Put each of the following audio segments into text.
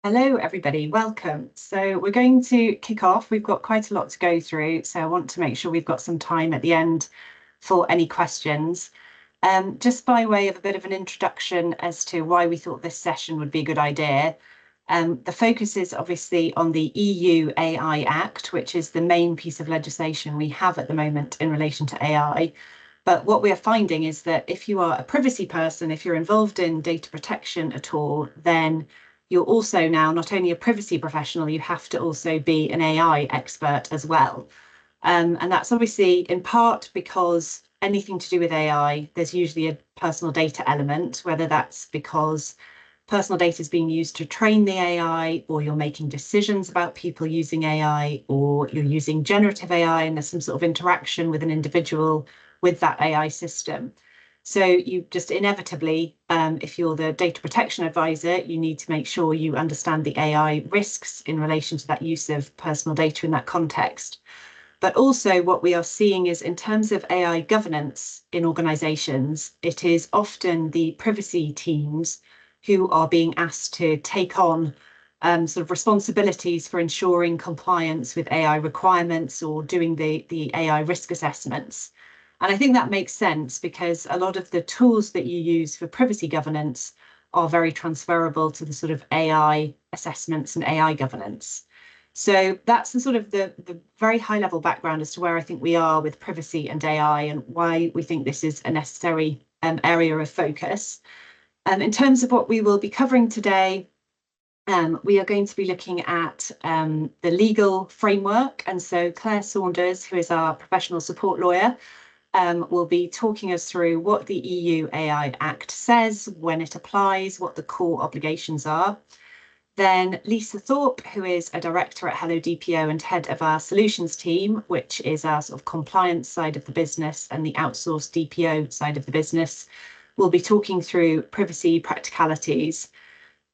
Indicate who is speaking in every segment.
Speaker 1: Hello, everybody. Welcome. So we're going to kick off. We've got quite a lot to go through, so I want to make sure we've got some time at the end for any questions. Just by way of a bit of an introduction as to why we thought this session would be a good idea. The focus is obviously on the EU AI Act, which is the main piece of legislation we have at the moment in relation to AI. But what we are finding is that if you are a privacy person, if you're involved in data protection at all, then you're also now not only a privacy professional, you have to also be an AI expert as well. And that's obviously in part because anything to do with AI, there's usually a personal data element, whether that's because personal data is being used to train the AI, or you're making decisions about people using AI, or you're using generative AI and there's some sort of interaction with an individual with that AI system. So you just inevitably, if you're the data protection advisor, you need to make sure you understand the AI risks in relation to that use of personal data in that context. But also what we are seeing is in terms of AI governance in organizations, it is often the privacy teams who are being asked to take on sort of responsibilities for ensuring compliance with AI requirements or doing the AI risk assessments. And I think that makes sense because a lot of the tools that you use for privacy governance are very transferable to the sort of AI assessments and AI governance. So that's the sort of the very high level background as to where I think we are with privacy and AI and why we think this is a necessary area of focus. In terms of what we will be covering today, we are going to be looking at the legal framework. And so Claire Saunders, who is our professional support lawyer, will be talking us through what the EU AI Act says, when it applies, what the core obligations are. Then Lisa Thorpe, who is a director at Hello DPO and head of our solutions team, which is our sort of compliance side of the business and the outsourced DPO side of the business, will be talking through privacy practicalities.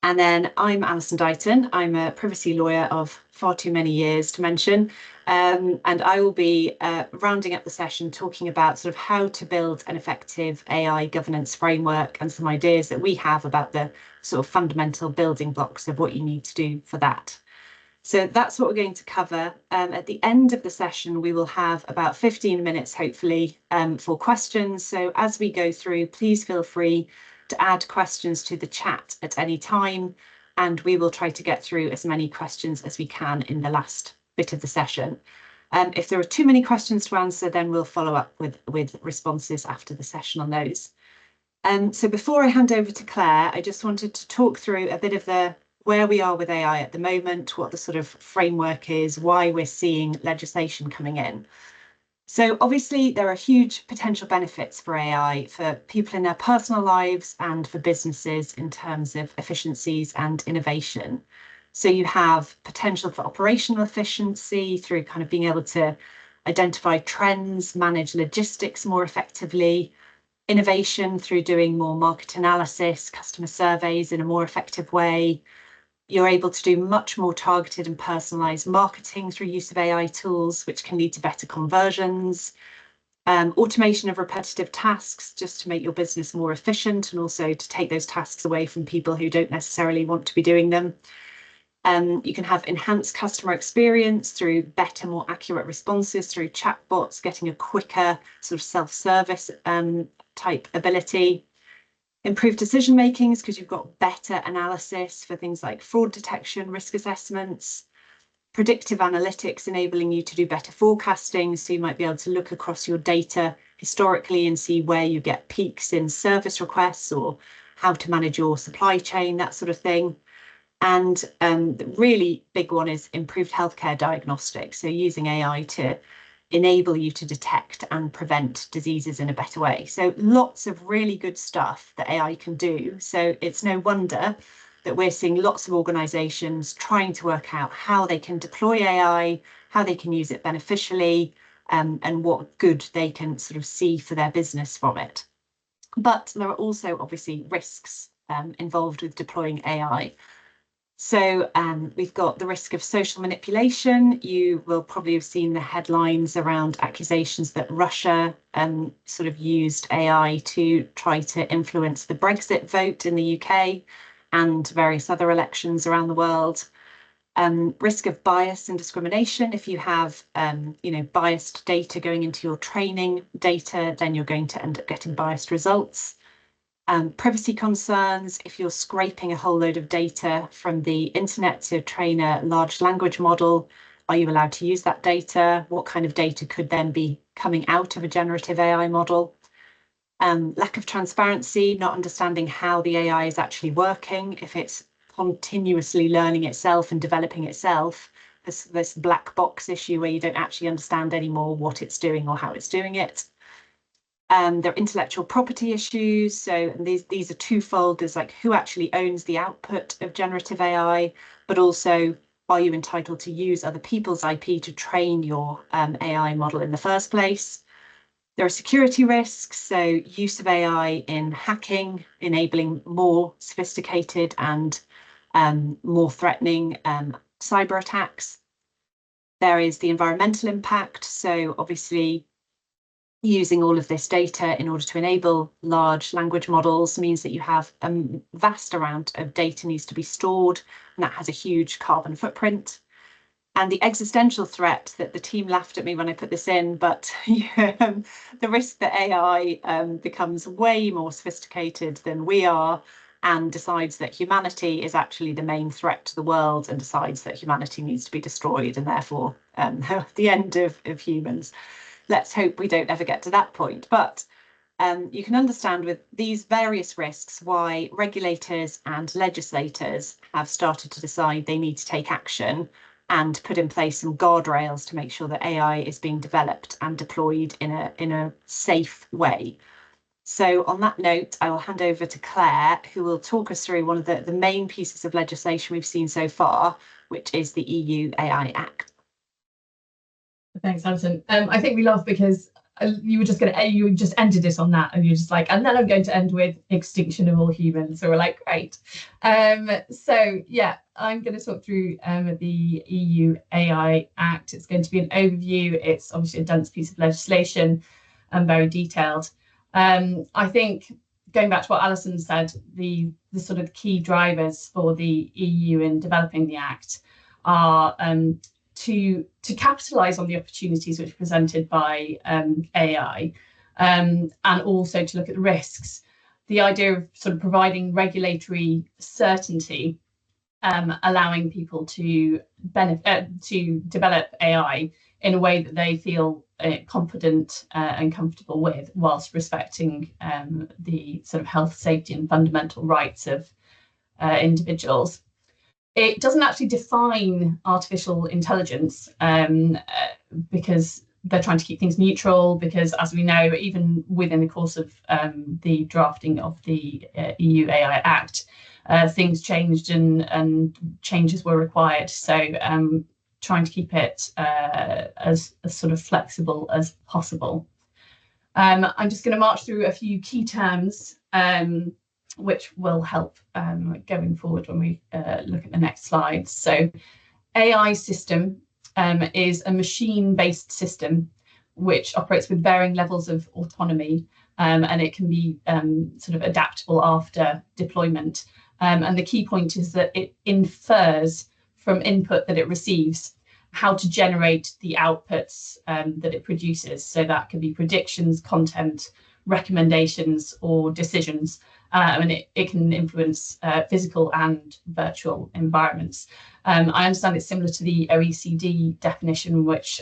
Speaker 1: And then I'm Alison Dighton. I'm a privacy lawyer of far too many years to mention. And I will be rounding up the session talking about sort of how to build an effective AI governance framework and some ideas that we have about the sort of fundamental building blocks of what you need to do for that. So that's what we're going to cover. At the end of the session, we will have about 15 minutes, hopefully, for questions. So as we go through, please feel free to add questions to the chat at any time, and we will try to get through as many questions as we can in the last bit of the session. If there are too many questions to answer, then we'll follow up with responses after the session on those. So before I hand over to Claire, I just wanted to talk through a bit of where we are with AI at the moment, what the sort of framework is, why we're seeing legislation coming in. So obviously there are huge potential benefits for AI for people in their personal lives and for businesses in terms of efficiencies and innovation. So you have potential for operational efficiency through kind of being able to identify trends, manage logistics more effectively, innovation through doing more market analysis, customer surveys in a more effective way. You're able to do much more targeted and personalized marketing through use of AI tools, which can lead to better conversions, automation of repetitive tasks just to make your business more efficient and also to take those tasks away from people who don't necessarily want to be doing them. You can have enhanced customer experience through better, more accurate responses through chatbots, getting a quicker sort of self-service type ability. Improved decision makings because you've got better analysis for things like fraud detection, risk assessments, predictive analytics enabling you to do better forecasting. So you might be able to look across your data historically and see where you get peaks in service requests or how to manage your supply chain, that sort of thing. And the really big one is improved healthcare diagnostics. So using AI to enable you to detect and prevent diseases in a better way. So lots of really good stuff that AI can do. So it's no wonder that we're seeing lots of organizations trying to work out how they can deploy AI, how they can use it beneficially, and what good they can sort of see for their business from it. But there are also obviously risks involved with deploying AI. So we've got the risk of social manipulation. You will probably have seen the headlines around accusations that Russia sort of used AI to try to influence the Brexit vote in the UK. and various other elections around the world. Risk of bias and discrimination. If you have, biased data going into your training data, then you're going to end up getting biased results. Privacy concerns. If you're scraping a whole load of data from the internet to train a large language model, are you allowed to use that data? What kind of data could then be coming out of a generative AI model? Lack of transparency, not understanding how the AI is actually working. If it's continuously learning itself and developing itself, this black box issue where you don't actually understand anymore what it's doing or how it's doing it. There are intellectual property issues. So these are twofold. There's like who actually owns the output of generative AI, but also are you entitled to use other people's IP to train your AI model in the first place? There are security risks, so use of AI in hacking, enabling more sophisticated and more threatening cyber attacks. There is the environmental impact, so obviously using all of this data in order to enable large language models means that you have a vast amount of data needs to be stored, and that has a huge carbon footprint. And the existential threat that the team laughed at me when I put this in, but the risk that AI becomes way more sophisticated than we are and decides that humanity is actually the main threat to the world and decides that humanity needs to be destroyed and therefore the end of humans. Let's hope we don't ever get to that point. But you can understand with these various risks why regulators and legislators have started to decide they need to take action and put in place some guardrails to make sure that AI is being developed and deployed in a safe way. So on that note, I will hand over to Claire, who will talk us through one of the main pieces of legislation we've seen so far, which is the EU AI Act.
Speaker 2: Thanks, Alison. I think we laughed because you just ended it on that, and you're just like, and then I'm going to end with extinction of all humans. So we're like, great. So yeah, I'm going to talk through the EU AI Act. It's going to be an overview. It's obviously a dense piece of legislation and very detailed. I think going back to what Alison said, the sort of key drivers for the EU in developing the Act are to capitalise on the opportunities which are presented by AI, and also to look at the risks. The idea of sort of providing regulatory certainty, allowing people to develop AI in a way that they feel confident and comfortable with, whilst respecting the sort of health, safety and fundamental rights of individuals. It doesn't actually define artificial intelligence because they're trying to keep things neutral, because as we know, even within the course of the drafting of the EU AI Act, things changed and changes were required. So trying to keep it as sort of flexible as possible. I'm just going to march through a few key terms which will help going forward when we look at the next slides. So AI system is a machine-based system which operates with varying levels of autonomy, and it can be sort of adaptable after deployment. And the key point is that it infers from input that it receives how to generate the outputs that it produces. So that could be predictions, content, recommendations, or decisions. And it can influence physical and virtual environments. I understand it's similar to the OECD definition, which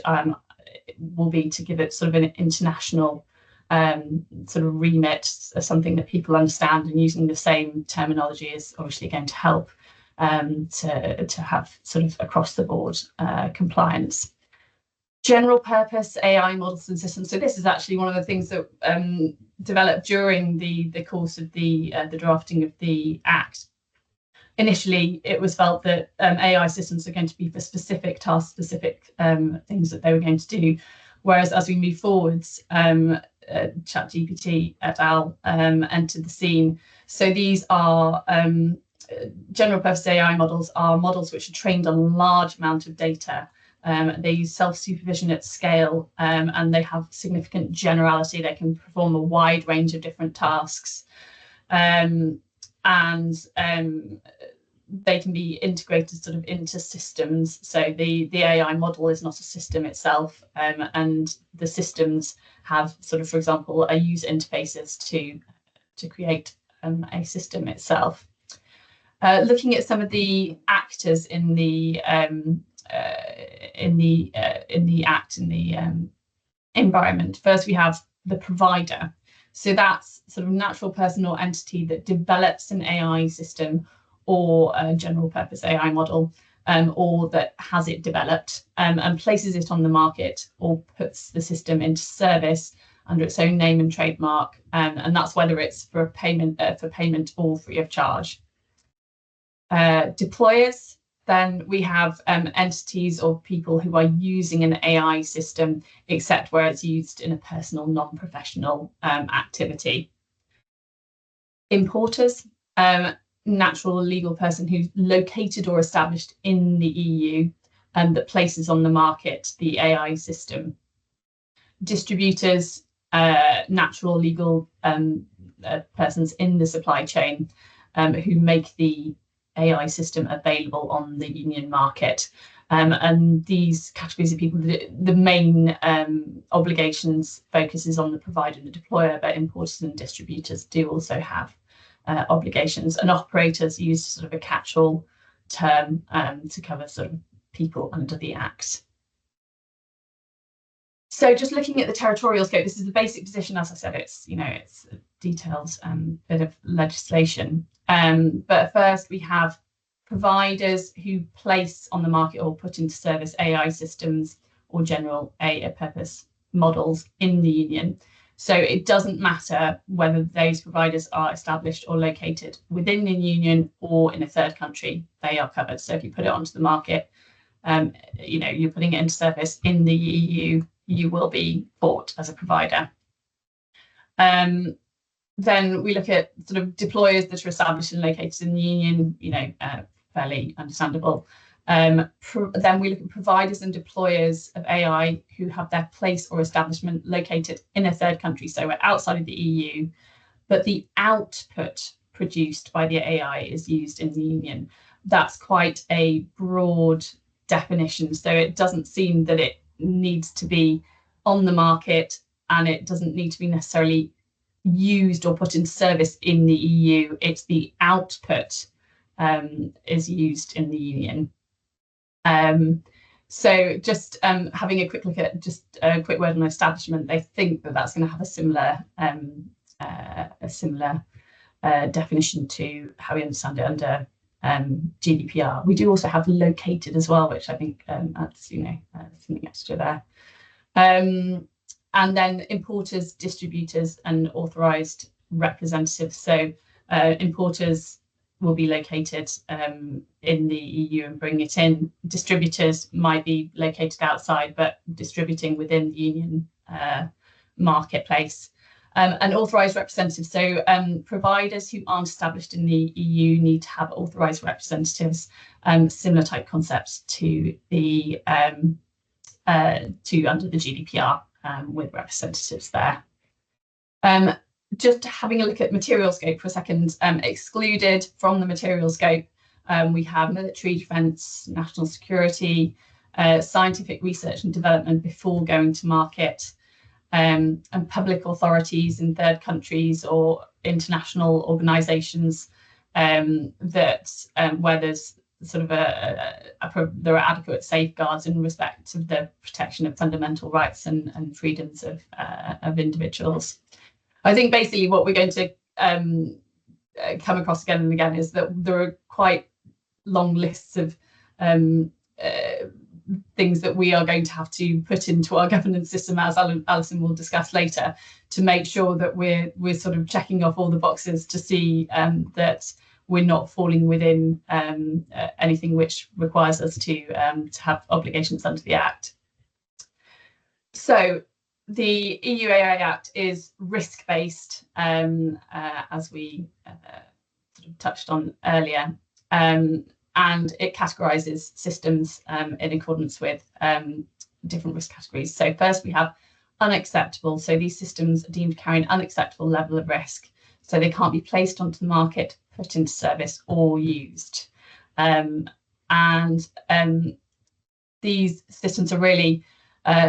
Speaker 2: will be to give it sort of an international sort of remit, something that people understand, and using the same terminology is obviously going to help to have sort of across the board compliance. General purpose AI models and systems. So this is actually one of the things that developed during the course of the drafting of the Act. Initially, it was felt that AI systems are going to be for specific tasks, specific things that they were going to do. Whereas as we move forwards, ChatGPT et al. Entered the scene. So these are general purpose AI models are models which are trained on a large amount of data. They use self-supervision at scale, and they have significant generality. They can perform a wide range of different tasks. and they can be integrated sort of into systems. So the AI model is not a system itself, and the systems have sort of, for example, a user interfaces to create a system itself. Looking at some of the actors in the environment. First, we have the provider. So that's sort of natural person or entity that develops an AI system or a general purpose AI model, or that has it developed and places it on the market or puts the system into service under its own name and trademark, and that's whether it's for payment or free of charge. Deployers, then we have entities or people who are using an AI system, except where it's used in a personal, non-professional activity. Importers, natural or legal person who's located or established in the EU and that places on the market the AI system. Distributors, natural or legal persons in the supply chain who make the AI system available on the union market. And these categories of people, the main obligations focuses on the provider and the deployer, but importers and distributors do also have obligations, and operators use sort of a catch-all term to cover sort of people under the Act. So just looking at the territorial scope, this is the basic position. As I said, it's a detailed bit of legislation. But first we have providers who place on the market or put into service AI systems or general purpose models in the union. So it doesn't matter whether those providers are established or located within the union or in a third country, they are covered. So if you put it onto the market, you're putting it into service in the EU, you will be bought as a provider. Then we look at sort of deployers that are established and located in the union, fairly understandable. Then we look at providers and deployers of AI who have their place or establishment located in a third country, so we're outside of the EU, but the output produced by the AI is used in the union. That's quite a broad definition, so it doesn't seem that it needs to be on the market, and it doesn't need to be necessarily used or put into service in the EU. It's the output is used in the union. So just having a quick look at just a quick word on establishment, they think that that's going to have a similar definition to how we understand it under GDPR. We do also have located as well, which I think adds something extra there. And then importers, distributors, and authorised representatives. So importers will be located in the EU and bring it in. Distributors might be located outside, but distributing within the union marketplace. And authorised representatives. So providers who aren't established in the EU need to have authorised representatives, similar type concepts to the under the GDPR with representatives there. Just having a look at material scope for a second, excluded from the material scope, we have military, defence, national security, scientific research and development before going to market, and public authorities in third countries or international organisations that where there's sort of there are adequate safeguards in respect of the protection of fundamental rights and freedoms of individuals. I think basically what we're going to come across again and again is that there are quite long lists of things that we are going to have to put into our governance system, as Alison will discuss later, to make sure that we're sort of checking off all the boxes to see that we're not falling within anything which requires us to have obligations under the Act. So the EU AI Act is risk-based, as we sort of touched on earlier, and it categorises systems in accordance with different risk categories. So first we have unacceptable. So these systems are deemed to carry an unacceptable level of risk. So they can't be placed onto the market put into service or used. These systems are really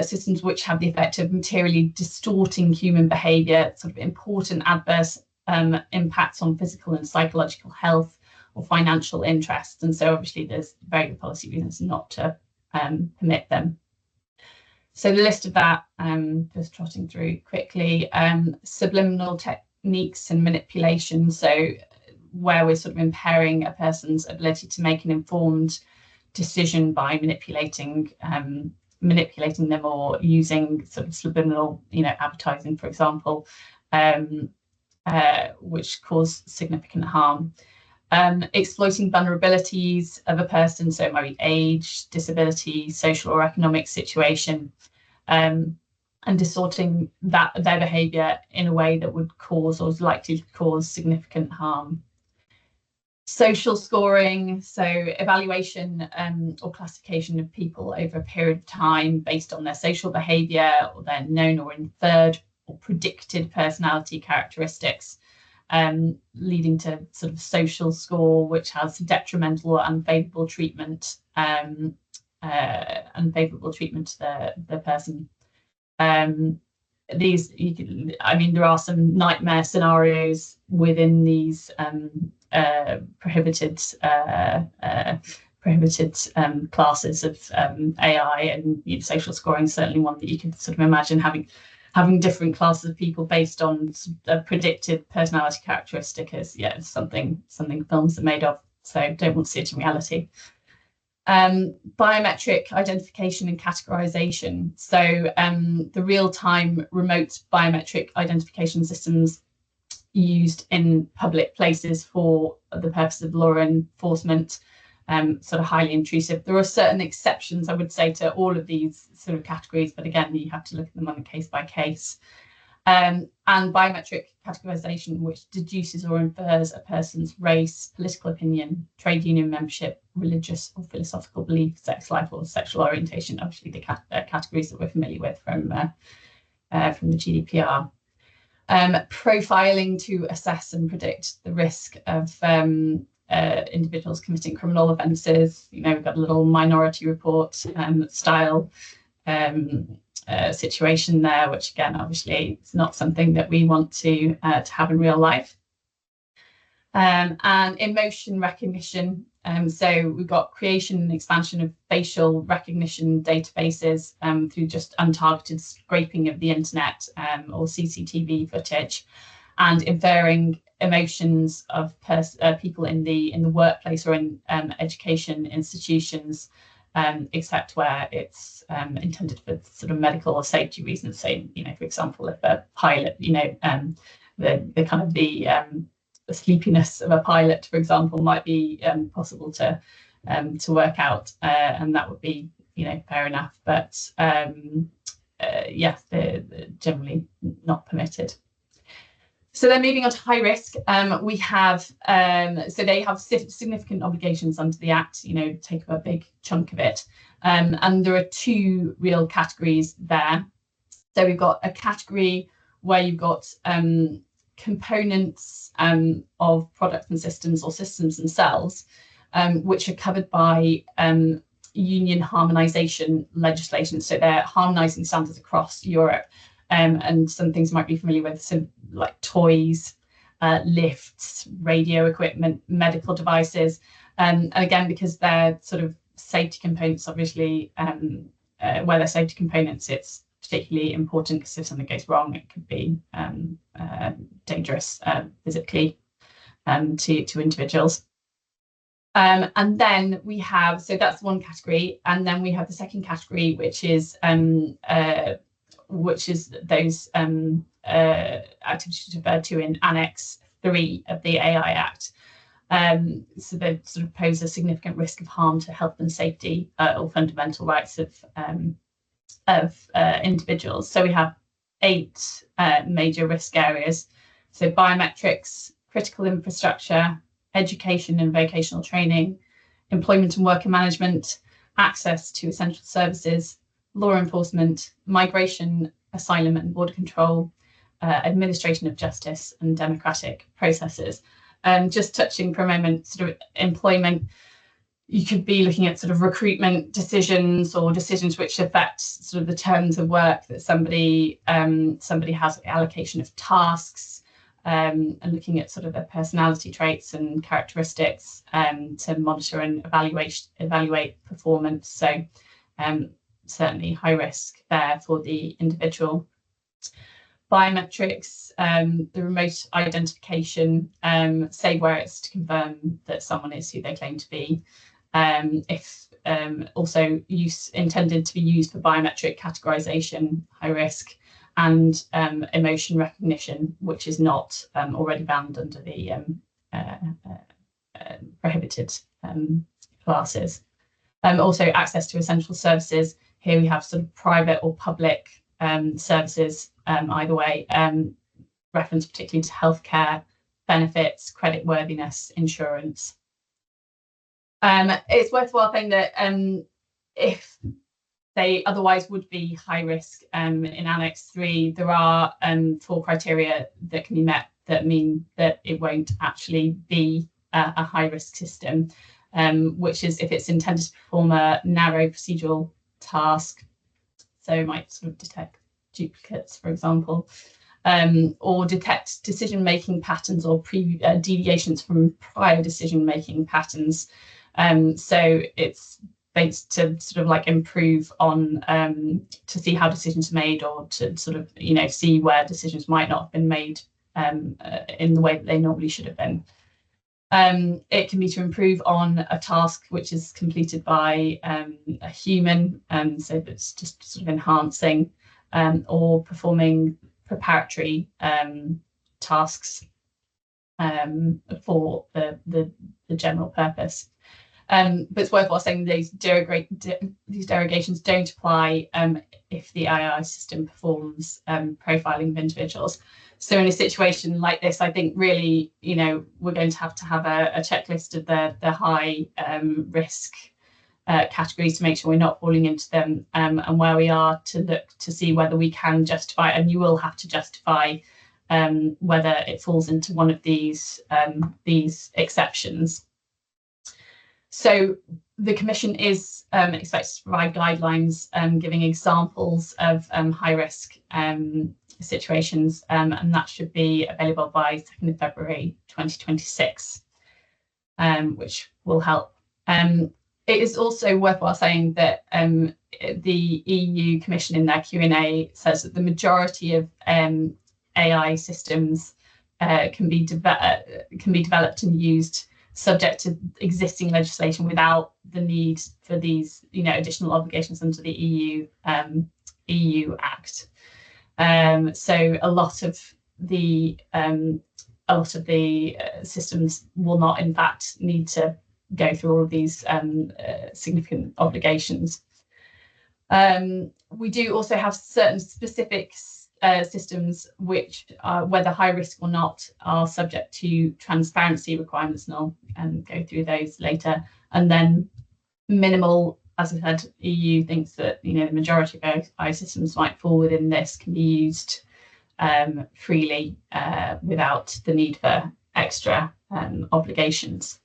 Speaker 2: systems which have the effect of materially distorting human behaviour, sort of important adverse impacts on physical and psychological health or financial interests. And so obviously there's very good policy reasons not to permit them. So the list of that, just trotting through quickly, subliminal techniques and manipulation. So where we're sort of impairing a person's ability to make an informed decision by manipulating them or using sort of subliminal, advertising, for example, which cause significant harm. Exploiting vulnerabilities of a person, so it might be age, disability, social or economic situation, and distorting their behaviour in a way that would cause or is likely to cause significant harm. Social scoring, so evaluation or classification of people over a period of time based on their social behaviour or their known or inferred or predicted personality characteristics, leading to sort of social score, which has detrimental or unfavourable treatment, to the person. There are some nightmare scenarios within these prohibited classes of AI, and social scoring is certainly one that you can sort of imagine having different classes of people based on a predicted personality characteristic is something films are made of. So don't want to see it in reality. Biometric identification and categorization. So the real-time remote biometric identification systems used in public places for the purpose of law enforcement, sort of highly intrusive. There are certain exceptions, I would say, to all of these sort of categories, but again, you have to look at them on a case by case. And biometric categorization, which deduces or infers a person's race, political opinion, trade union membership, religious or philosophical belief, sex life, or sexual orientation. Obviously, the categories that we're familiar with from the GDPR. Profiling to assess and predict the risk of individuals committing criminal offences. We've got a little Minority Report style situation there, which again, obviously, is not something that we want to have in real life. And emotion recognition. So we've got creation and expansion of facial recognition databases through just untargeted scraping of the internet or CCTV footage, and inferring emotions of people in the workplace or in education institutions, except where it's intended for sort of medical or safety reasons. So, for example, if a pilot, the sleepiness of a pilot, for example, might be possible to work out, and that would be, fair enough. But they're generally not permitted. So then moving on to high risk, we have, so they have significant obligations under the Act, take up a big chunk of it. And there are two real categories there. So we've got a category where you've got components of products and systems or systems themselves, which are covered by union harmonisation legislation. So they're harmonising standards across Europe. And some things you might be familiar with, so like toys, lifts, radio equipment, medical devices. And again, because they're sort of safety components, obviously, where they're safety components, it's particularly important because if something goes wrong, it could be dangerous physically to individuals. And then we have, so that's one category. And then we have the second category, which is those activities referred to in Annex 3 of the AI Act. So they sort of pose a significant risk of harm to health and safety or fundamental rights of individuals. So we have 8 major risk areas. So biometrics, critical infrastructure, education and vocational training, employment and worker management, access to essential services, law enforcement, migration, asylum and border control, administration of justice and democratic processes. Just touching for a moment, sort of employment, you could be looking at sort of recruitment decisions or decisions which affect sort of the terms of work that somebody has, allocation of tasks, and looking at sort of their personality traits and characteristics to monitor and evaluate performance. So certainly high risk there for the individual. Biometrics, the remote identification, say where it's to confirm that someone is who they claim to be. If also intended to be used for biometric categorization, high risk, and emotion recognition, which is not already banned under the prohibited classes. Also access to essential services. Here we have sort of private or public services, either way, reference particularly to healthcare, benefits, creditworthiness, insurance. It's worthwhile saying that if they otherwise would be high risk, in Annex 3, there are 4 criteria that can be met that mean that it won't actually be a high risk system, which is if it's intended to perform a narrow procedural task, so it might sort of detect duplicates, for example, or detect decision-making patterns or deviations from prior decision-making patterns. So it's based to sort of like improve on to see how decisions are made, or to sort of, you know, see where decisions might not have been made in the way that they normally should have been. It can be to improve on a task which is completed by a human, so that's just sort of enhancing or performing preparatory tasks for the general purpose. But it's worthwhile saying these derogations don't apply if the AI system performs profiling of individuals. So in a situation like this, I think really, you know, we're going to have a checklist of the high risk categories to make sure we're not falling into them, and where we are to look to see whether we can justify, and you will have to justify whether it falls into one of these exceptions. So the Commission is expected to provide guidelines giving examples of high risk situations, and that should be available by 2nd of February 2026, which will help. It is also worthwhile saying that the EU Commission in their Q&A says that the majority of AI systems can be developed and used subject to existing legislation without the need for these, you know, additional obligations under the EU Act. So a lot of the systems will not, in fact, need to go through all of these significant obligations. We do also have certain specific systems which, whether high risk or not, are subject to transparency requirements, and I'll go through those later. And then minimal, as I said, EU thinks that, you know, the majority of AI systems might fall within this, can be used freely without the need for extra obligations.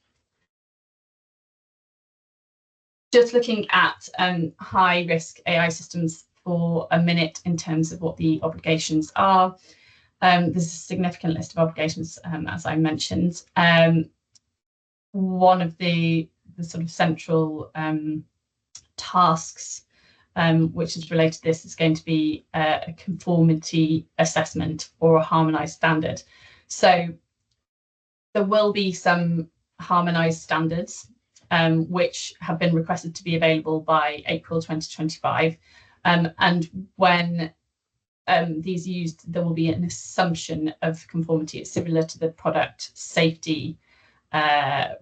Speaker 2: Just looking at high risk AI systems for a minute in terms of what the obligations are. There's a significant list of obligations, as I mentioned. One of the sort of central tasks which is related to this is going to be a conformity assessment or a harmonised standard. So there will be some harmonised standards which have been requested to be available by April 2025. And when these are used, there will be an assumption of conformity. It's similar to the product safety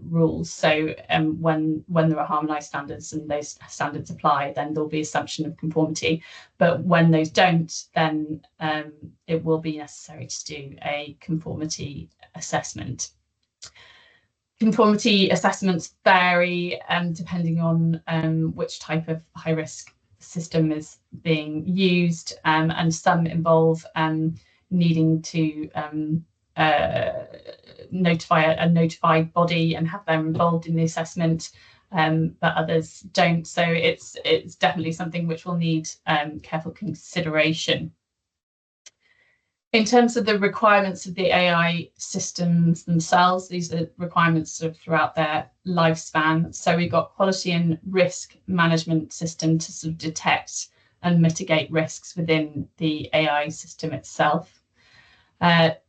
Speaker 2: rules. So when there are harmonised standards and those standards apply, then there'll be assumption of conformity. But when those don't, then it will be necessary to do a conformity assessment. Conformity assessments vary depending on which type of high risk system is being used, and some involve needing to notify a notified body and have them involved in the assessment, but others don't. So it's definitely something which will need careful consideration. In terms of the requirements of the AI systems themselves, these are requirements sort of throughout their lifespan. So we've got quality and risk management system to sort of detect and mitigate risks within the AI system itself.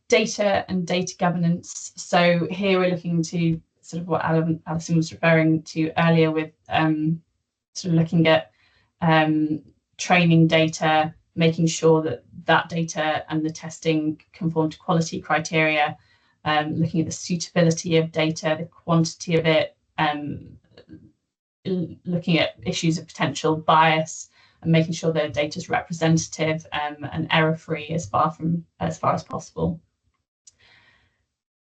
Speaker 2: Data and data governance. So here we're looking to sort of what Alison was referring to earlier with sort of looking at training data, making sure that that data and the testing conform to quality criteria, looking at the suitability of data, the quantity of it, looking at issues of potential bias, and making sure that data is representative and error-free as far as possible.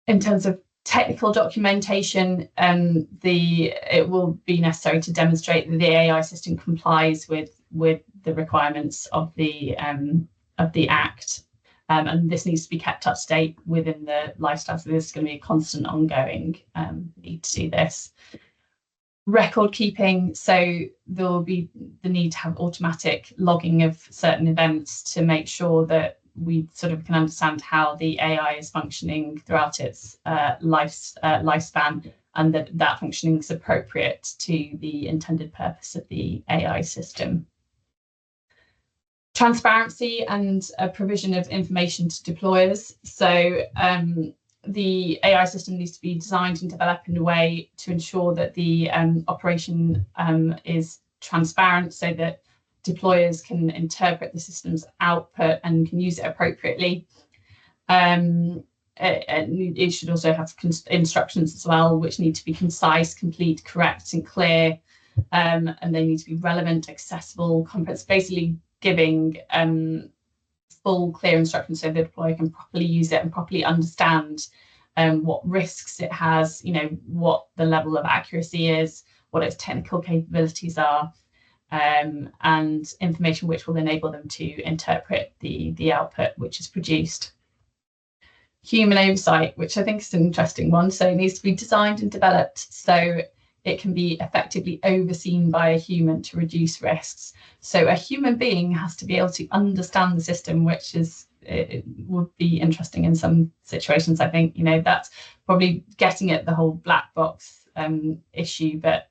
Speaker 2: In terms of technical documentation, it will be necessary to demonstrate that the AI system complies with the requirements of the Act, and this needs to be kept up to date within the lifestyle. So this is going to be a constant, ongoing need to do this. Record keeping, so there will be the need to have automatic logging of certain events to make sure that we sort of can understand how the AI is functioning throughout its lifespan, and that functioning is appropriate to the intended purpose of the AI system. Transparency and a provision of information to deployers. So the AI system needs to be designed and developed in a way to ensure that the operation is transparent, so that deployers can interpret the system's output and can use it appropriately. It should also have instructions as well, which need to be concise, complete, correct, and clear, and they need to be relevant, accessible, comprehensive, basically giving full, clear instructions so the deployer can properly use it and properly understand what risks it has, what the level of accuracy is, what its technical capabilities are, and information which will enable them to interpret the output which is produced. Human oversight, which I think is an interesting one. So it needs to be designed and developed so it can be effectively overseen by a human to reduce risks. So a human being has to be able to understand the system, which it would be interesting in some situations. I think, that's probably getting at the whole black box issue, but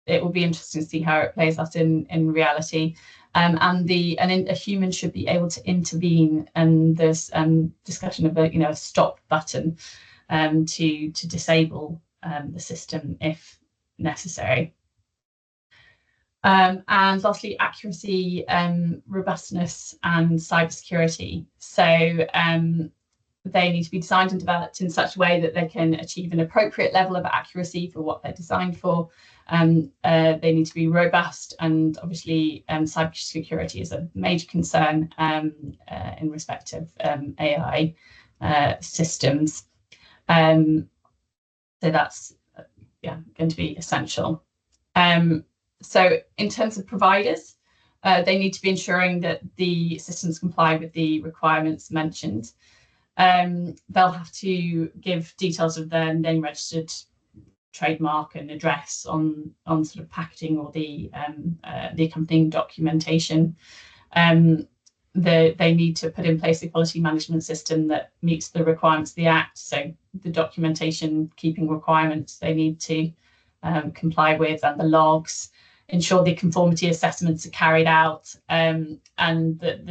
Speaker 2: it will be interesting to see how it plays out in reality. And a human should be able to intervene, and there's discussion of a stop button to disable the system if necessary. And lastly, accuracy, robustness, and cybersecurity. So they need to be designed and developed in such a way that they can achieve an appropriate level of accuracy for what they're designed for. They need to be robust, and obviously cybersecurity is a major concern in respect of AI systems. So that's going to be essential. So in terms of providers, they need to be ensuring that the systems comply with the requirements mentioned. They'll have to give details of their name registered trademark and address on sort of packaging or the accompanying documentation. They need to put in place a quality management system that meets the requirements of the Act. So the documentation keeping requirements they need to comply with, and the logs, ensure the conformity assessments are carried out, and that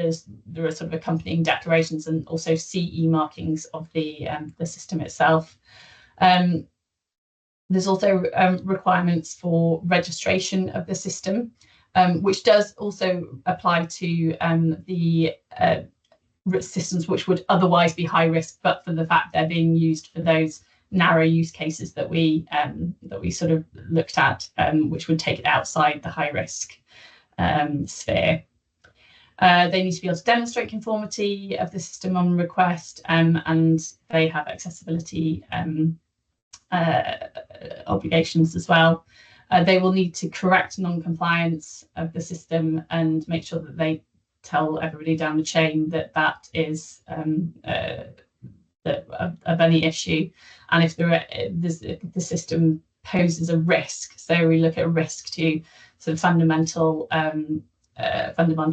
Speaker 2: there are sort of accompanying declarations and also CE markings of the system itself. There's also requirements for registration of the system, which does also apply to the systems which would otherwise be high risk, but for the fact they're being used for those narrow use cases that we sort of looked at, which would take it outside the high risk sphere. They need to be able to demonstrate conformity of the system on request, and they have accessibility obligations as well. They will need to correct non-compliance of the system and make sure that they tell everybody down the chain that is of any issue, and if the system poses a risk. So we look at a risk to sort of fundamental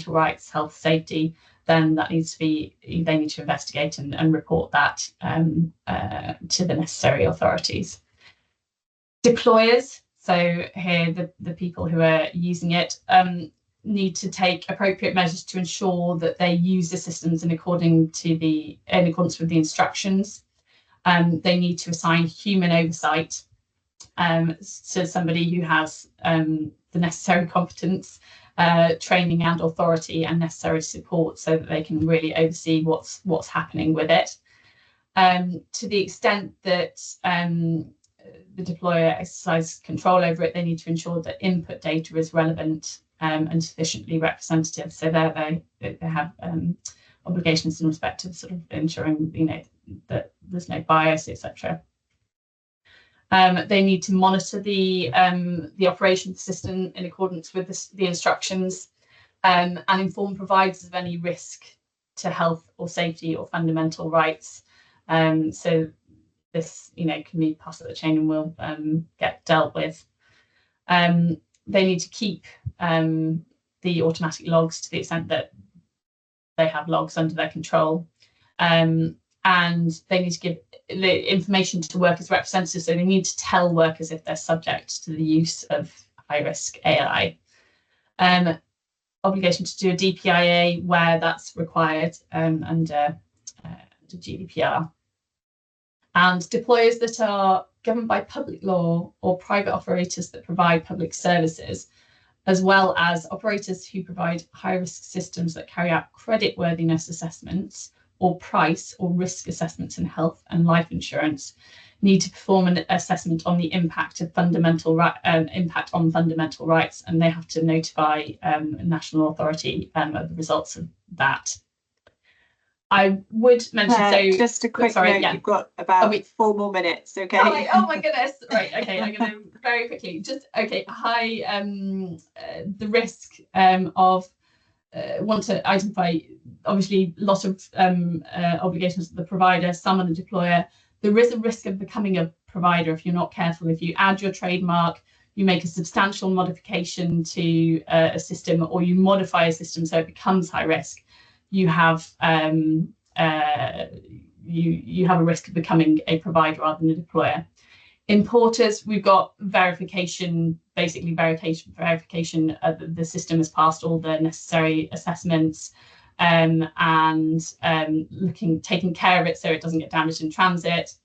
Speaker 2: rights, health, safety. Then they need to investigate and report that to the necessary authorities. Deployers, so here the people who are using it, need to take appropriate measures to ensure that they use the systems in accordance with the instructions. They need to assign human oversight to somebody who has the necessary competence, training and authority and necessary support, so that they can really oversee what's happening with it. To the extent that the deployer exercises control over it, they need to ensure that input data is relevant and sufficiently representative. So they have obligations in respect of sort of ensuring, that there's no bias, etc. They need to monitor the operation of the system in accordance with the instructions, and inform providers of any risk to health or safety or fundamental rights. So this, can be passed up the chain and will get dealt with. They need to keep the automatic logs to the extent that they have logs under their control. And they need to give the information to workers' representatives, so they need to tell workers if they're subject to the use of high-risk AI. Obligation to do a DPIA where that's required under GDPR. And deployers that are governed by public law or private operators that provide public services, as well as operators who provide high-risk systems that carry out creditworthiness assessments or price or risk assessments in health and life insurance, need to perform an assessment on the impact on fundamental rights, and they have to notify a national authority of the results of that. I would mention,
Speaker 1: just a quick note, yeah. You've got about 4 more minutes, okay?
Speaker 2: Oh my goodness, right, okay, I'm going to very quickly, the risk of, want to identify, obviously, a lot of obligations to the provider, some on the deployer. There is a risk of becoming a provider if you're not careful. If you add your trademark, you make a substantial modification to a system, or you modify a system so it becomes high risk, you have you have a risk of becoming a provider rather than a deployer. Importers, we've got verification, basically verification the system has passed all the necessary assessments, and taking care of it so it doesn't get damaged in transit.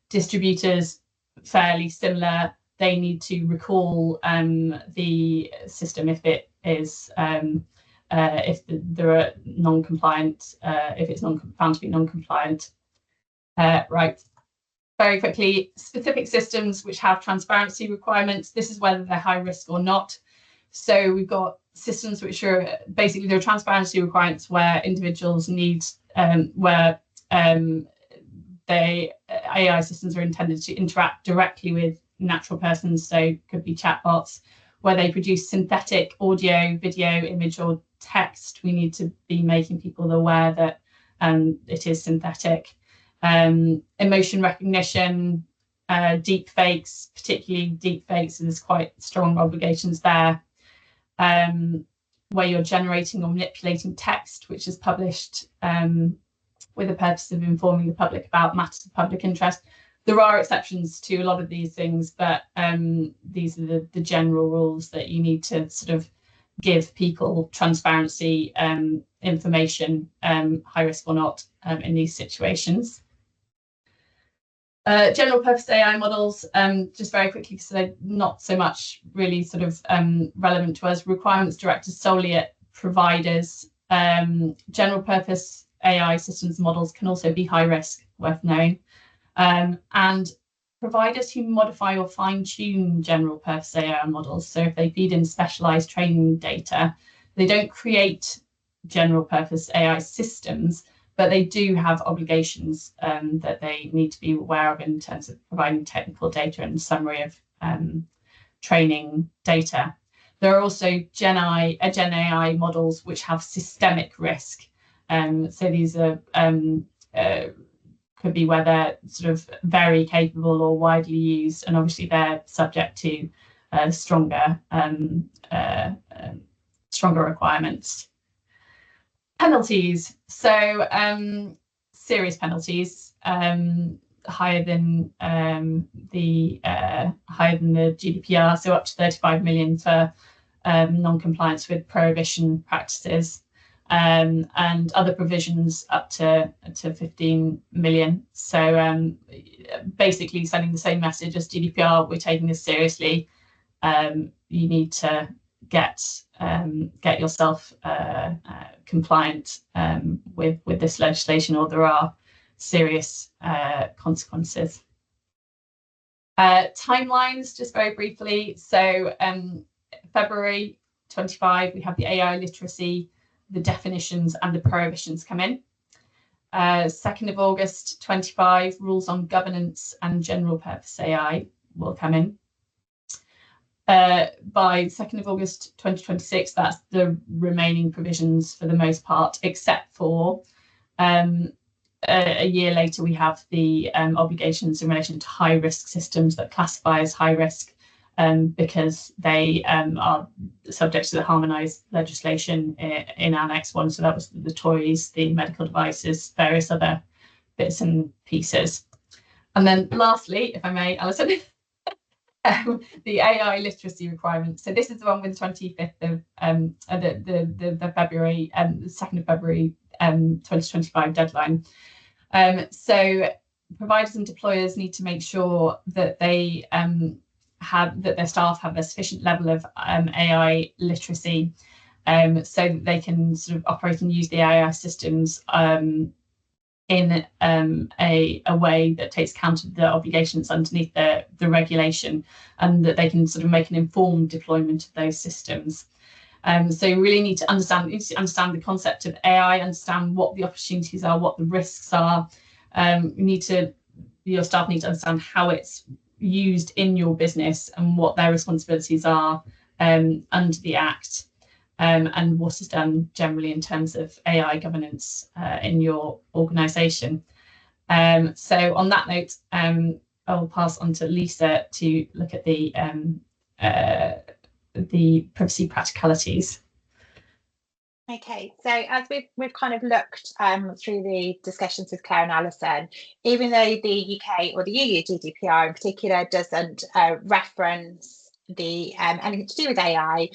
Speaker 2: Distributors, fairly similar. They need to recall the system if it is if there are non-compliant, if it's found to be non-compliant. Right. Very quickly, specific systems which have transparency requirements. This is whether they're high risk or not. So we've got systems which are basically, there are transparency requirements where individuals need, where AI systems are intended to interact directly with natural persons, so could be chatbots, where they produce synthetic audio, video, image, or text. We need to be making people aware that it is synthetic. Emotion recognition, deep fakes, particularly deep fakes, and there's quite strong obligations there. Where you're generating or manipulating text which is published with the purpose of informing the public about matters of public interest. There are exceptions to a lot of these things, but these are the general rules that you need to sort of give people transparency information, high risk or not, in these situations. General purpose AI models, just very quickly, because they're not so much really sort of relevant to us. Requirements directed solely at providers. General purpose AI systems and models can also be high risk, worth knowing. And providers who modify or fine-tune general purpose AI models, so if they feed in specialized training data, they don't create general purpose AI systems, but they do have obligations that they need to be aware of in terms of providing technical data and summary of training data. There are also Gen AI models which have systemic risk. So these are could be where they're sort of very capable or widely used, and obviously they're subject to stronger requirements. Penalties. So serious penalties, higher than the GDPR, so up to 35 million for non-compliance with prohibition practices, and other provisions up to 15 million. So basically sending the same message as GDPR: we're taking this seriously. You need to get yourself compliant with this legislation, or there are serious consequences. Timelines, just very briefly. So February 25, we have the AI literacy, the definitions and the prohibitions come in. 2nd of August 25, rules on governance and general purpose AI will come in. By 2nd of August 2026, that's the remaining provisions for the most part, except for a year later, we have the obligations in relation to high-risk systems that classify as high risk, because they are subject to the harmonised legislation in Annex 1. So that was the toys, the medical devices, various other bits and pieces. And then lastly, if I may, Alison, the AI literacy requirement. So this is the one with the 25th of the February, 2nd of February 2025 deadline. So providers and deployers need to make sure that they that their staff have a sufficient level of AI literacy, so that they can sort of operate and use the AI systems in a way that takes account of the obligations underneath the regulation, and that they can sort of make an informed deployment of those systems. So you really need to understand the concept of AI, understand what the opportunities are, what the risks are. Your staff need to understand how it's used in your business and what their responsibilities are under the Act, and what is done generally in terms of AI governance in your organisation. So on that note, I'll pass on to Lisa to look at the privacy practicalities.
Speaker 3: Okay, so as we've kind of looked through the discussions with Claire and Alison, even though the UK or the EU GDPR in particular doesn't reference the anything to do with AI,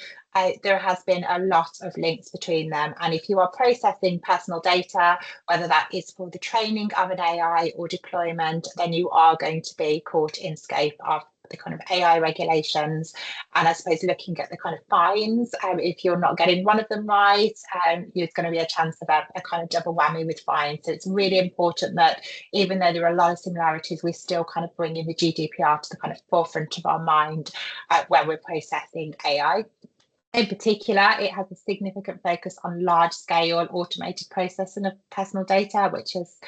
Speaker 3: there has been a lot of links between them. And if you are processing personal data, whether that is for the training of an AI or deployment, then you are going to be caught in scope of the kind of AI regulations. And I suppose looking at the kind of fines, if you're not getting one of them right, there's going to be a chance of a kind of double whammy with fines. So it's really important that even though there are a lot of similarities, we still kind of bring in the GDPR to the kind of forefront of our mind when we're processing AI. In particular, it has a significant focus on large-scale automated processing of personal data, which is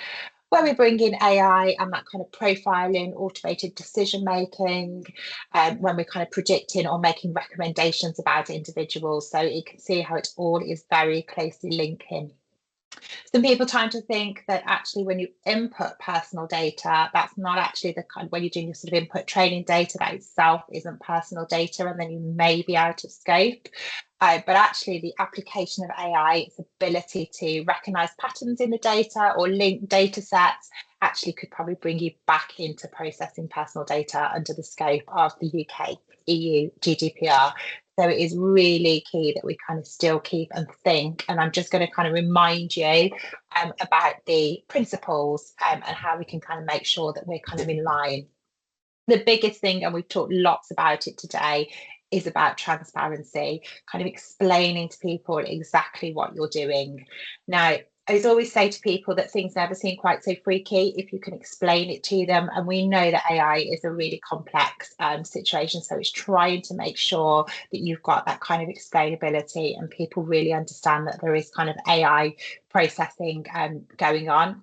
Speaker 3: where we bring in AI and that kind of profiling, automated decision making, when we're kind of predicting or making recommendations about individuals. So you can see how it all is very closely linking. Some people tend to think that actually when you input personal data, that's not actually the kind of, when you're doing your sort of input training data, that itself isn't personal data, and then you may be out of scope. But actually the application of AI, its ability to recognise patterns in the data or link data sets, actually could probably bring you back into processing personal data under the scope of the UK EU GDPR. So it is really key that we kind of still keep and think. And I'm just going to kind of remind you about the principles and how we can kind of make sure that we're kind of in line. The biggest thing, and we've talked lots about it today, is about transparency, kind of explaining to people exactly what you're doing. Now, I always say to people that things never seem quite so freaky if you can explain it to them. And we know that AI is a really complex situation. So it's trying to make sure that you've got that kind of explainability and people really understand that there is kind of AI processing going on.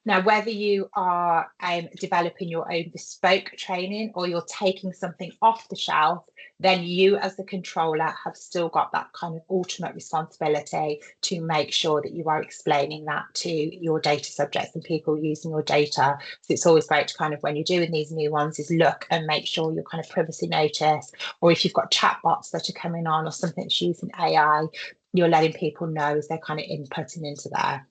Speaker 3: Now, whether you are developing your own bespoke training or you're taking something off the shelf, then you as the controller have still got that kind of ultimate responsibility to make sure that you are explaining that to your data subjects and people using your data. So it's always great to kind of, when you're doing these new ones, is look and make sure your kind of privacy notice, or if you've got chatbots that are coming on or something that's using AI, you're letting people know as they're kind of inputting into there.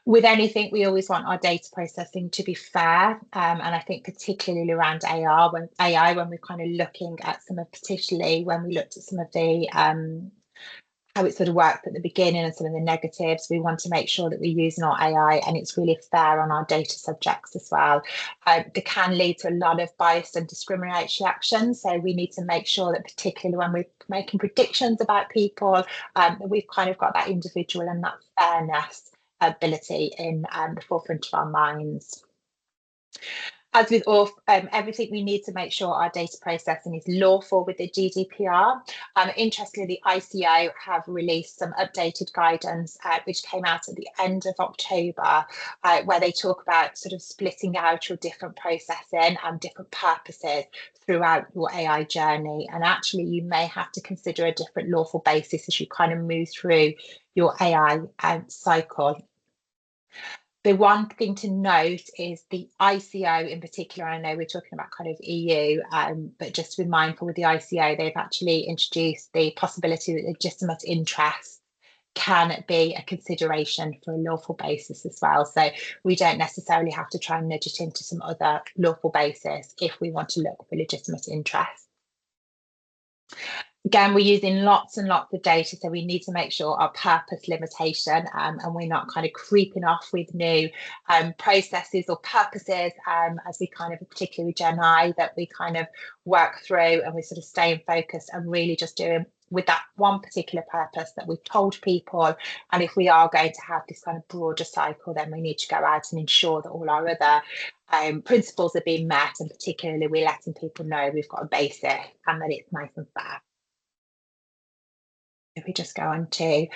Speaker 3: With anything, we always want our data processing to be fair, and I think particularly around AI, when we're kind of looking at some of, particularly when we looked at some of the how it sort of worked at the beginning and some of the negatives, we want to make sure that we're using our AI and it's really fair on our data subjects as well. They can lead to a lot of biased and discriminatory actions, so we need to make sure that, particularly when we're making predictions about people, that we've kind of got that individual and that fairness ability in the forefront of our minds. As with all, everything, we need to make sure our data processing is lawful with the GDPR. Interestingly, the ICO have released some updated guidance, which came out at the end of October, where they talk about sort of splitting out your different processing and different purposes throughout your AI journey. And actually, you may have to consider a different lawful basis as you kind of move through your AI cycle. The one thing to note is the ICO in particular. I know we're talking about kind of EU, but just to be mindful with the ICO, they've actually introduced the possibility that legitimate interest can be a consideration for a lawful basis as well. So we don't necessarily have to try and nudge it into some other lawful basis if we want to look for legitimate interest. Again, we're using lots and lots of data, so we need to make sure our purpose limitation and we're not kind of creeping off with new processes or purposes as we kind of, particularly Gen I, that we kind of work through, and we're sort of staying focused and really just doing with that one particular purpose that we've told people. And if we are going to have this kind of broader cycle, then we need to go out and ensure that all our other principles are being met, and particularly we're letting people know we've got a basic and that it's nice and fair. If we just go on to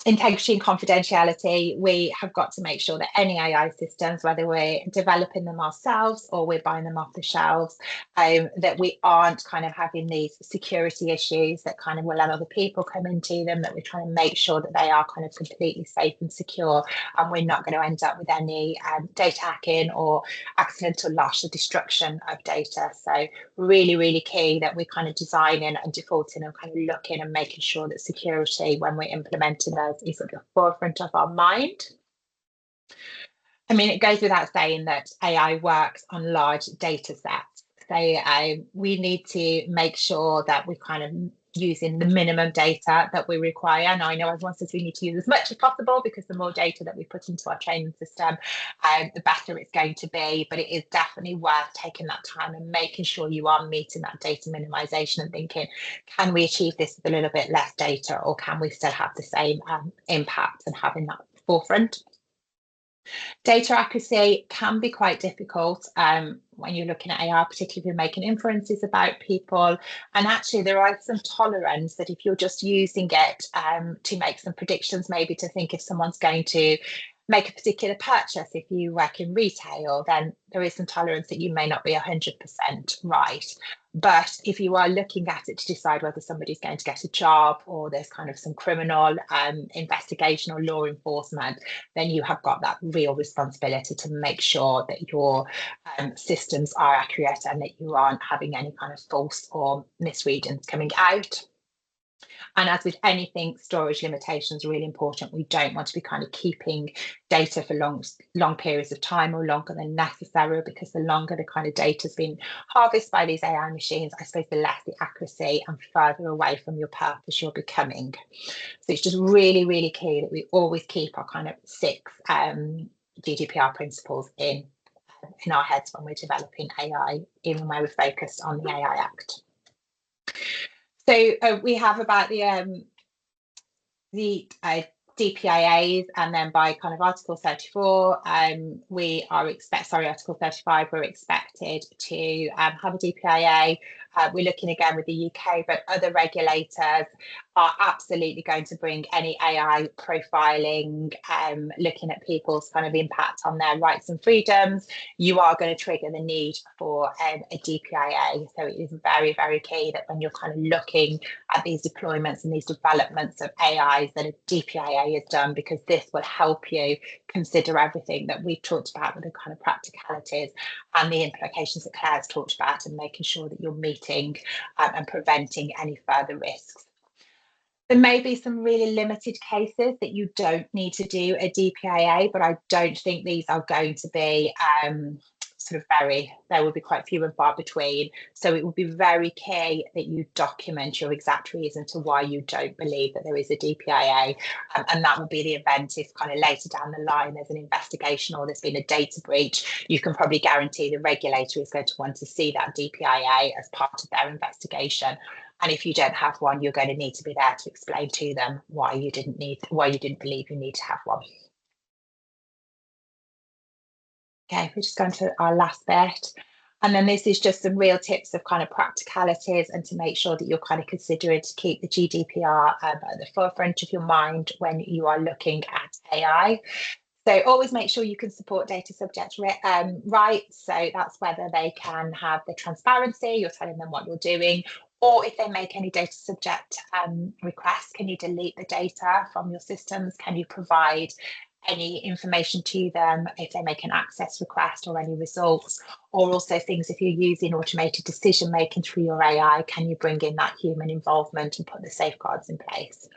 Speaker 3: integrity and confidentiality, we have got to make sure that any AI systems, whether we're developing them ourselves or we're buying them off the shelves, that we aren't kind of having these security issues that kind of will let other people come into them, that we're trying to make sure that they are kind of completely safe and secure, and we're not going to end up with any data hacking or accidental loss or destruction of data. So really, really key that we're kind of designing and defaulting and kind of looking and making sure that security, when we're implementing those, is at the forefront of our mind. I mean, it goes without saying that AI works on large data sets. So we need to make sure that we're kind of using the minimum data that we require. Now, I know everyone says we need to use as much as possible, because the more data that we put into our training system, the better it's going to be. But it is definitely worth taking that time and making sure you are meeting that data minimization and thinking, can we achieve this with a little bit less data, or can we still have the same impact, and having that forefront. Data accuracy can be quite difficult when you're looking at AI, particularly if you're making inferences about people. And actually, there are some tolerance that if you're just using it to make some predictions, maybe to think if someone's going to make a particular purchase, if you work in retail, then there is some tolerance that you may not be 100% right. But if you are looking at it to decide whether somebody's going to get a job, or there's kind of some criminal investigation or law enforcement, then you have got that real responsibility to make sure that your systems are accurate and that you aren't having any kind of false or misreadings coming out. And as with anything, storage limitations are really important. We don't want to be kind of keeping data for long periods of time, or longer than necessary, because the longer the kind of data has been harvested by these AI machines, I suppose the less the accuracy and further away from your purpose you're becoming. So it's just really, really key that we always keep our kind of 6 GDPR principles in our heads when we're developing AI, even where we're focused on the AI Act. So we have about the DPIAs, and then by kind of Article 34, we are Article 35, we're expected to have a DPIA we're looking again with the UK, but other regulators are absolutely going to bring any AI profiling, looking at people's kind of impact on their rights and freedoms. You are going to trigger the need for a DPIA. So it is very, very key that when you're kind of looking at these deployments and these developments of AIs, that a DPIA is done, because this will help you consider everything that we've talked about with the kind of practicalities and the implications that Claire's talked about, and making sure that you're meeting and preventing any further risks. There may be some really limited cases that you don't need to do a DPIA, but I don't think these are going to be there will be quite few and far between. So it will be very key that you document your exact reason to why you don't believe that there is a DPIA. And that will be the event if kind of later down the line there's an investigation or there's been a data breach. You can probably guarantee the regulator is going to want to see that DPIA as part of their investigation. And if you don't have one, you're going to need to be there to explain to them why you didn't believe you need to have one. Okay, we're just going to our last bit. And then this is just some real tips of kind of practicalities, and to make sure that you're kind of considering to keep the GDPR at the forefront of your mind when you are looking at AI. So always make sure you can support data subject rights. So that's whether they can have the transparency, you're telling them what you're doing, or if they make any data subject requests, can you delete the data from your systems? Can you provide any information to them if they make an access request or any results? Or also things, if you're using automated decision making through your AI, can you bring in that human involvement and put the safeguards in place?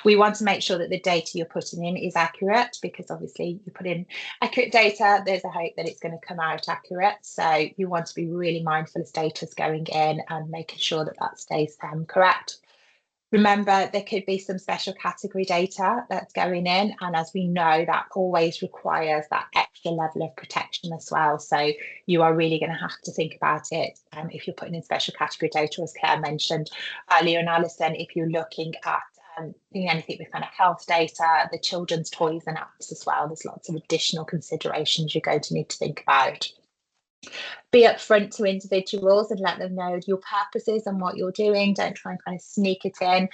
Speaker 3: We want to make sure that the data you're putting in is accurate, because obviously you put in accurate data, there's a hope that it's going to come out accurate. So you want to be really mindful as data's going in and making sure that that stays correct. Remember, there could be some special category data that's going in, and as we know, that always requires that extra level of protection as well. So you are really going to have to think about it if you're putting in special category data, as Claire mentioned earlier, and Alison, if you're looking at anything with kind of health data, the children's toys and apps as well. There's lots of additional considerations you're going to need to think about. Be upfront to individuals and let them know your purposes and what you're doing. Don't try and kind of sneak it in.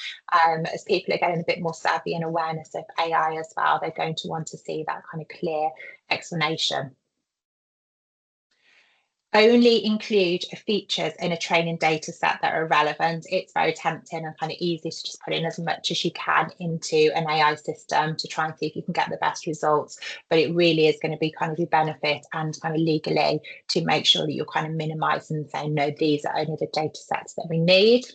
Speaker 3: As people are getting a bit more savvy and awareness of AI as well, they're going to want to see that kind of clear explanation. Only include features in a training data set that are relevant. It's very tempting and kind of easy to just put in as much as you can into an AI system to try and see if you can get the best results. But it really is going to be kind of your benefit and kind of legally to make sure that you're kind of minimizing and saying, no, these are only the data sets that we need.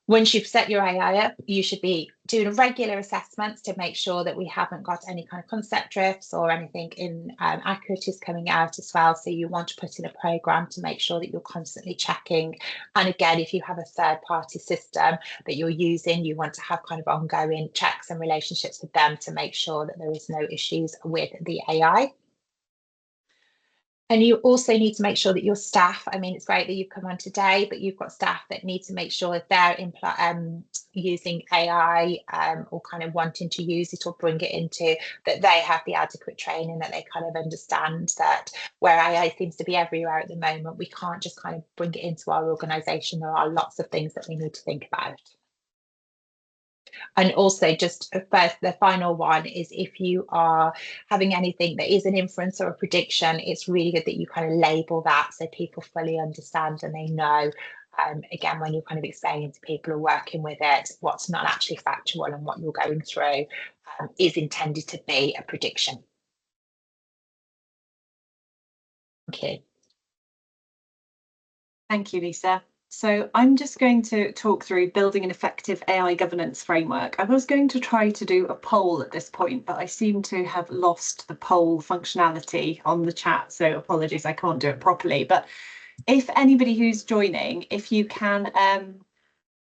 Speaker 3: Once you've set your AI up, you should be doing regular assessments to make sure that we haven't got any kind of concept drifts or anything in inaccuracies coming out as well. So you want to put in a program to make sure that you're constantly checking. And again, if you have a third-party system that you're using, you want to have kind of ongoing checks and relationships with them to make sure that there is no issues with the AI. And you also need to make sure that your staff, I mean, it's great that you've come on today, but you've got staff that need to make sure that they're using AI or kind of wanting to use it or bring it into, that they have the adequate training, that they kind of understand that where AI seems to be everywhere at the moment, we can't just kind of bring it into our organisation. There are lots of things that we need to think about. And also, just first, the final one is, if you are having anything that is an inference or a prediction, it's really good that you kind of label that so people fully understand and they know, again, when you're kind of explaining to people who are working with it, what's not actually factual and what you're going through is intended to be a prediction. Okay.
Speaker 1: Thank you, Lisa. So I'm just going to talk through building an effective AI governance framework. I was going to try to do a poll at this point, but I seem to have lost the poll functionality on the chat. So apologies, I can't do it properly. But if anybody who's joining, if you can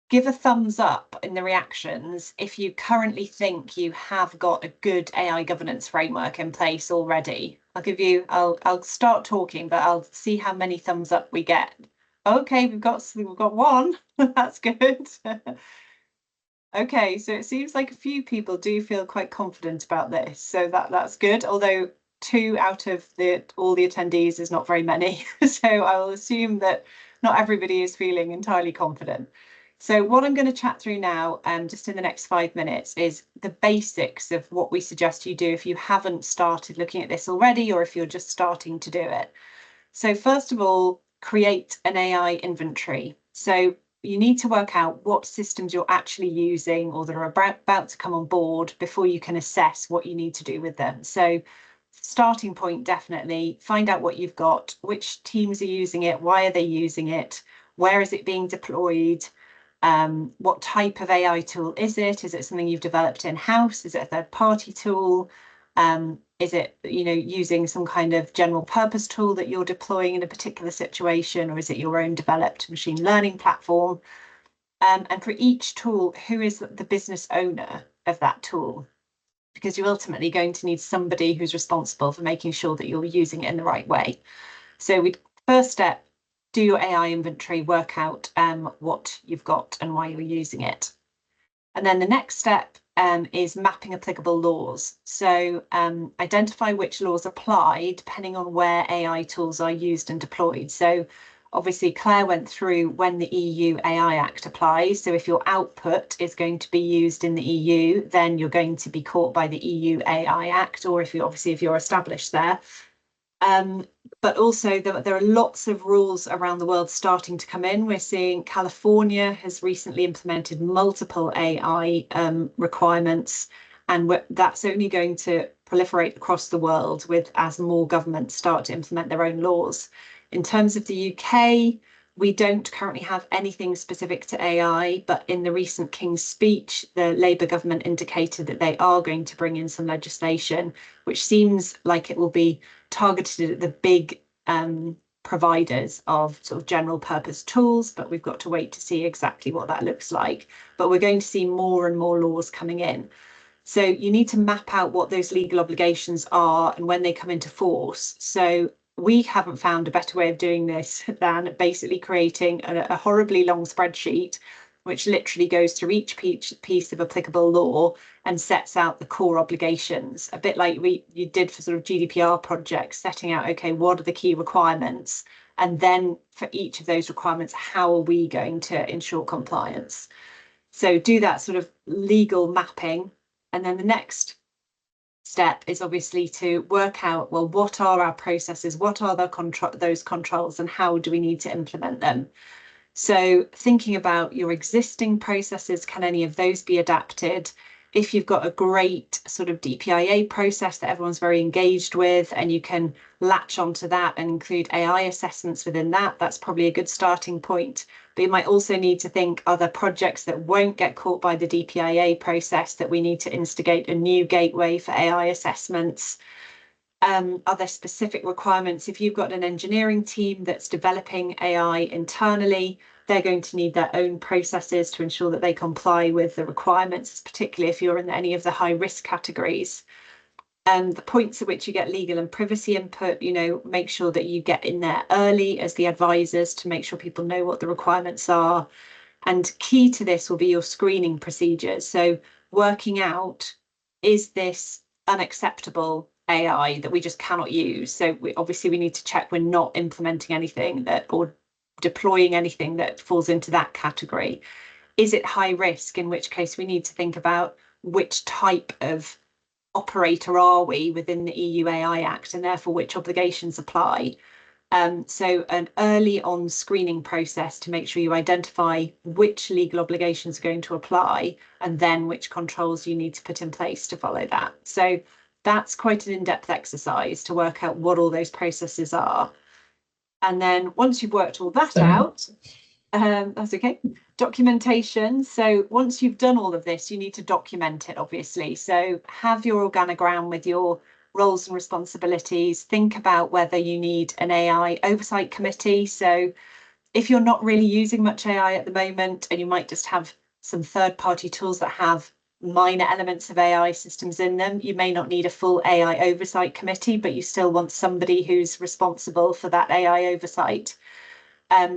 Speaker 1: give a thumbs up in the reactions if you currently think you have got a good AI governance framework in place already. I'll start talking, but I'll see how many thumbs up we get. Okay, we've got one. That's good. Okay, so it seems like a few people do feel quite confident about this, so that's good. Although 2 out of all the attendees is not very many. So I will assume that not everybody is feeling entirely confident. So what I'm going to chat through now, just in the next 5 minutes, is the basics of what we suggest you do if you haven't started looking at this already, or if you're just starting to do it. So first of all, create an AI inventory. So you need to work out what systems you're actually using or that are about to come on board before you can assess what you need to do with them. So starting point, definitely find out what you've got, which teams are using it, why are they using it, where is it being deployed, what type of AI tool is it? Is it something you've developed in-house? Is it a third-party tool? Is it, using some kind of general purpose tool that you're deploying in a particular situation, or is it your own developed machine learning platform? And for each tool, who is the business owner of that tool? Because you're ultimately going to need somebody who's responsible for making sure that you're using it in the right way. So first step, do your AI inventory, work out what you've got and why you're using it. And then the next step is mapping applicable laws. So identify which laws apply depending on where AI tools are used and deployed. So obviously Claire went through when the EU AI Act applies. So if your output is going to be used in the EU, then you're going to be caught by the EU AI Act, or if you're established there. But also there are lots of rules around the world starting to come in. We're seeing California has recently implemented multiple AI requirements, and that's only going to proliferate across the world as more governments start to implement their own laws. In terms of the UK, we don't currently have anything specific to AI, but in the recent King's Speech, the Labour government indicated that they are going to bring in some legislation, which seems like it will be targeted at the big providers of sort of general purpose tools, but we've got to wait to see exactly what that looks like. But we're going to see more and more laws coming in. So you need to map out what those legal obligations are and when they come into force. So we haven't found a better way of doing this than basically creating a horribly long spreadsheet, which literally goes through each piece of applicable law and sets out the core obligations, a bit like you did for sort of GDPR projects, setting out, okay, what are the key requirements? And then for each of those requirements, how are we going to ensure compliance? So do that sort of legal mapping. And then the next step is obviously to work out, well, what are our processes? What are those controls, and how do we need to implement them? So thinking about your existing processes, can any of those be adapted? If you've got a great sort of DPIA process that everyone's very engaged with, and you can latch onto that and include AI assessments within that, that's probably a good starting point. But you might also need to think, are there projects that won't get caught by the DPIA process that we need to instigate a new gateway for AI assessments? Are there specific requirements? If you've got an engineering team that's developing AI internally, they're going to need their own processes to ensure that they comply with the requirements, particularly if you're in any of the high risk categories. The points at which you get legal and privacy input, make sure that you get in there early as the advisors to make sure people know what the requirements are. And key to this will be your screening procedures. So working out, is this unacceptable AI that we just cannot use? So we need to check we're not implementing anything or deploying anything that falls into that category. Is it high risk? In which case we need to think about which type of operator are we within the EU AI Act, and therefore which obligations apply. So an early on screening process to make sure you identify which legal obligations are going to apply, and then which controls you need to put in place to follow that. So that's quite an in-depth exercise to work out what all those processes are. And then once you've worked all that out, that's okay. Documentation. So once you've done all of this, you need to document it, obviously. So have your organogram with your roles and responsibilities. Think about whether you need an AI oversight committee. So if you're not really using much AI at the moment, and you might just have some third-party tools that have minor elements of AI systems in them, you may not need a full AI oversight committee, but you still want somebody who's responsible for that AI oversight.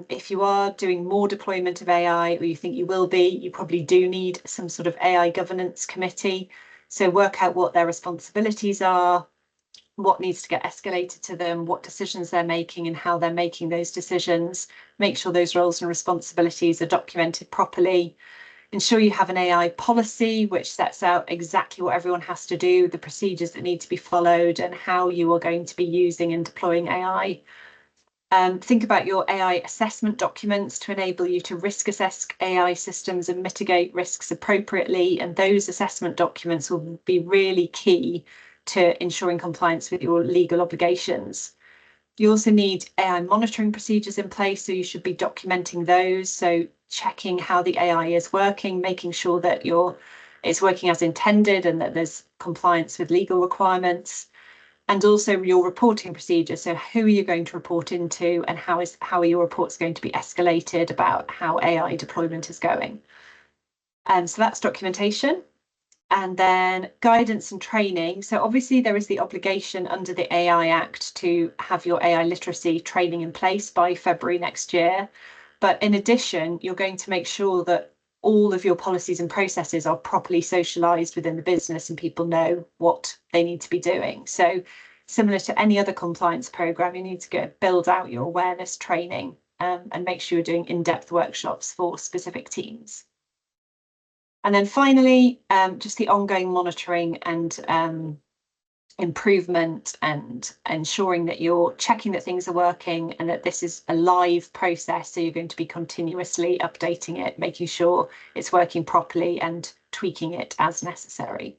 Speaker 1: If you are doing more deployment of AI, or you think you will be, you probably do need some sort of AI governance committee. So work out what their responsibilities are, what needs to get escalated to them, what decisions they're making and how they're making those decisions. Make sure those roles and responsibilities are documented properly. Ensure you have an AI policy which sets out exactly what everyone has to do, the procedures that need to be followed, and how you are going to be using and deploying AI. Think about your AI assessment documents to enable you to risk assess AI systems and mitigate risks appropriately. And those assessment documents will be really key to ensuring compliance with your legal obligations. You also need AI monitoring procedures in place, so you should be documenting those. So checking how the AI is working, making sure that it's working as intended and that there's compliance with legal requirements. And also your reporting procedure. So who are you going to report into, and how are your reports going to be escalated about how AI deployment is going? And so that's documentation. And then guidance and training. So obviously there is the obligation under the AI Act to have your AI literacy training in place by February next year. But in addition, you're going to make sure that all of your policies and processes are properly socialized within the business and people know what they need to be doing. So similar to any other compliance program, you need to build out your awareness training and make sure you're doing in-depth workshops for specific teams. And then finally, just the ongoing monitoring and improvement and ensuring that you're checking that things are working and that this is a live process. So you're going to be continuously updating it, making sure it's working properly and tweaking it as necessary.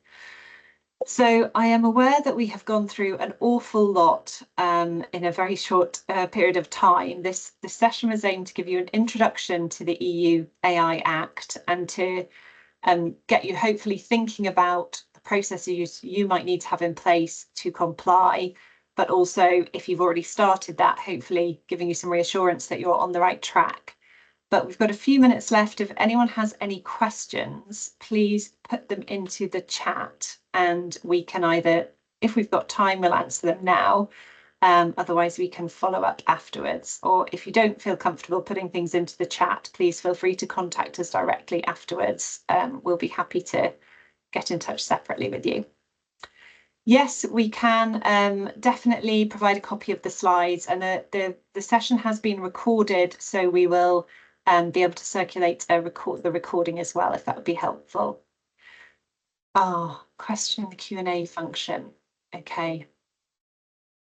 Speaker 1: So I am aware that we have gone through an awful lot in a very short period of time. This session was aimed to give you an introduction to the EU AI Act and to get you hopefully thinking about the processes you might need to have in place to comply, but also if you've already started that, hopefully giving you some reassurance that you're on the right track. But we've got a few minutes left. If anyone has any questions, please put them into the chat and we can either, if we've got time, we'll answer them now. Otherwise, we can follow up afterwards. Or if you don't feel comfortable putting things into the chat, please feel free to contact us directly afterwards. We'll be happy to get in touch separately with you. Yes, we can definitely provide a copy of the slides, and the session has been recorded, so we will be able to circulate the recording as well, if that would be helpful. Question in the Q&A function. Okay.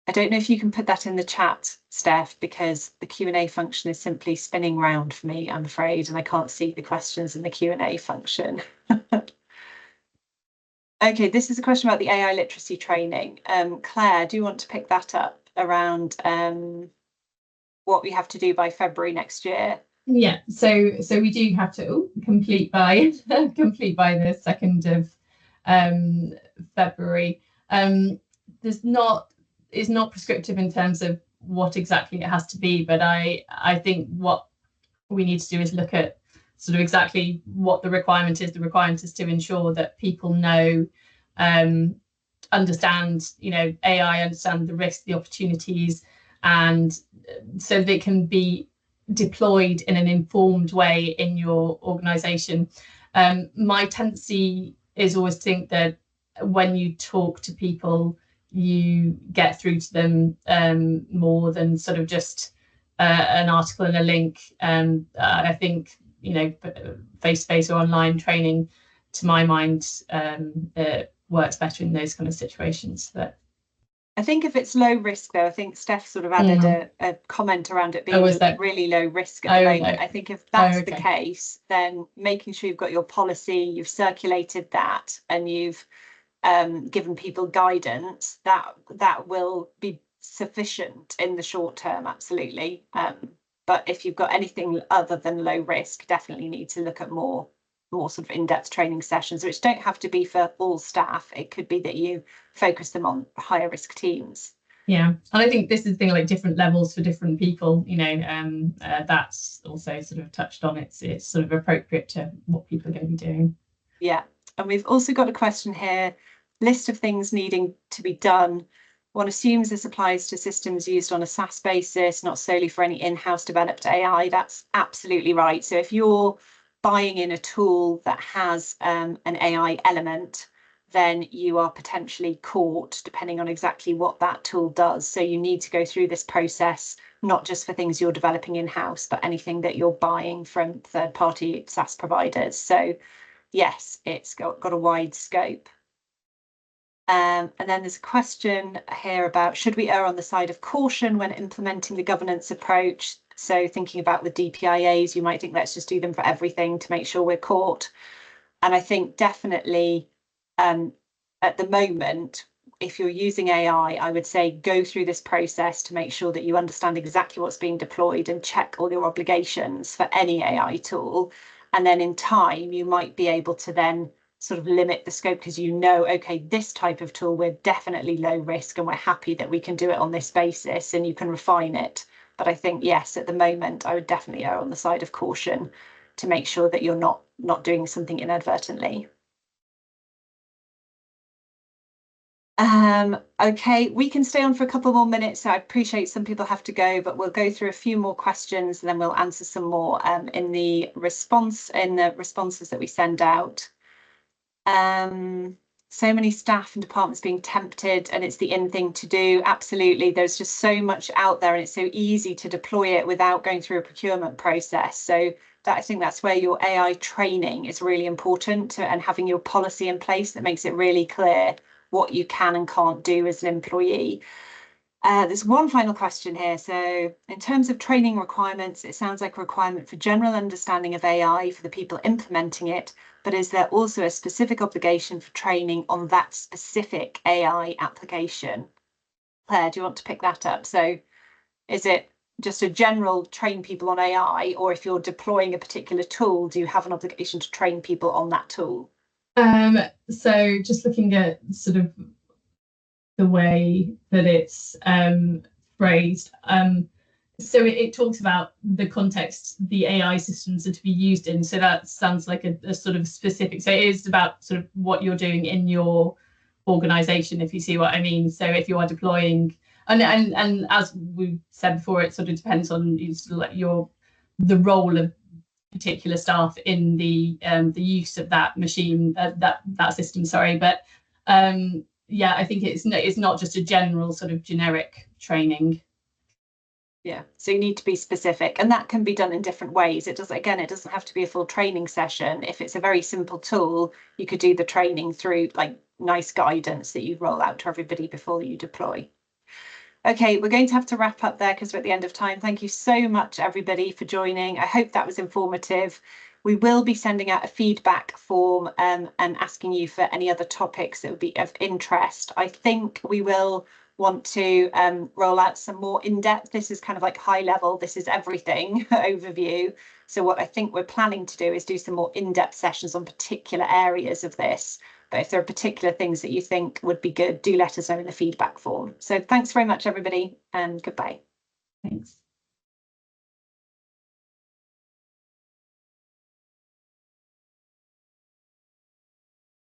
Speaker 1: I don't know if you can put that in the chat, Steph, because the Q&A function is simply spinning round for me, I'm afraid, and I can't see the questions in the Q&A function. Okay, this is a question about the AI literacy training. Claire, do you want to pick that up around what we have to do by February next year?
Speaker 2: Yeah, so we do have to complete by the 2nd of February. It's not prescriptive in terms of what exactly it has to be, but I think what we need to do is look at sort of exactly what the requirement is. The requirement is to ensure that people know, understand, AI, understand the risks, the opportunities, and so they can be deployed in an informed way in your organization. My tendency is always to think that when you talk to people, you get through to them more than sort of just an article and a link. I think, face-to-face or online training, to my mind, works better in those kind of situations. But
Speaker 1: I think if it's low risk, though, I think Steph sort of added a comment around it being really low risk at the moment. I think if that's the case, then making sure you've got your policy, you've circulated that, and you've given people guidance, that will be sufficient in the short term, absolutely. But if you've got anything other than low risk, definitely need to look at more sort of in-depth training sessions, which don't have to be for all staff. It could be that you focus them on higher risk teams.
Speaker 2: Yeah, and I think this is the thing, like different levels for different people, that's also sort of touched on. It's sort of appropriate to what people are going to be doing.
Speaker 1: Yeah, and we've also got a question here, list of things needing to be done. One assumes this applies to systems used on a SaaS basis, not solely for any in-house developed AI. That's absolutely right. So if you're buying in a tool that has an AI element, then you are potentially caught, depending on exactly what that tool does. So you need to go through this process, not just for things you're developing in-house, but anything that you're buying from third-party SaaS providers. So yes, it's got a wide scope. And then there's a question here about, should we err on the side of caution when implementing the governance approach? So thinking about the DPIAs, you might think, let's just do them for everything to make sure we're caught. And I think definitely at the moment, if you're using AI, I would say go through this process to make sure that you understand exactly what's being deployed and check all your obligations for any AI tool. And then in time, you might be able to then sort of limit the scope because you know, okay, this type of tool, we're definitely low risk and we're happy that we can do it on this basis, and you can refine it. But I think, yes, at the moment, I would definitely err on the side of caution to make sure that you're not doing something inadvertently. Okay, we can stay on for a couple more minutes. So I appreciate some people have to go, but we'll go through a few more questions and then we'll answer some more in the responses that we send out. So many staff and departments being tempted, and it's the in thing to do. Absolutely, there's just so much out there and it's so easy to deploy it without going through a procurement process. So I think that's where your AI training is really important, and having your policy in place that makes it really clear what you can and can't do as an employee. There's one final question here. So in terms of training requirements, it sounds like a requirement for general understanding of AI for the people implementing it, but is there also a specific obligation for training on that specific AI application? Claire, do you want to pick that up? So is it just a general train people on AI, or if you're deploying a particular tool, do you have an obligation to train people on that tool?
Speaker 2: So just looking at sort of the way that it's phrased. So it talks about the context the AI systems are to be used in. So that sounds like a sort of specific. So it is about sort of what you're doing in your organization, if you see what I mean. So if you are deploying, and as we said before, it sort of depends on the role of particular staff in the use of that machine, that system. Sorry, but yeah, I think it's not just a general sort of generic training.
Speaker 1: Yeah, so you need to be specific, and that can be done in different ways. It doesn't have to be a full training session. If it's a very simple tool, you could do the training through like nice guidance that you roll out to everybody before you deploy. Okay, we're going to have to wrap up there because we're at the end of time. Thank you so much, everybody, for joining. I hope that was informative. We will be sending out a feedback form and asking you for any other topics that would be of interest. I think we will want to roll out some more in-depth. This is kind of like high level, this is everything overview. So what I think we're planning to do is do some more in-depth sessions on particular areas of this. But if there are particular things that you think would be good, do let us know in the feedback form. So thanks very much, everybody, and goodbye.
Speaker 2: Thanks.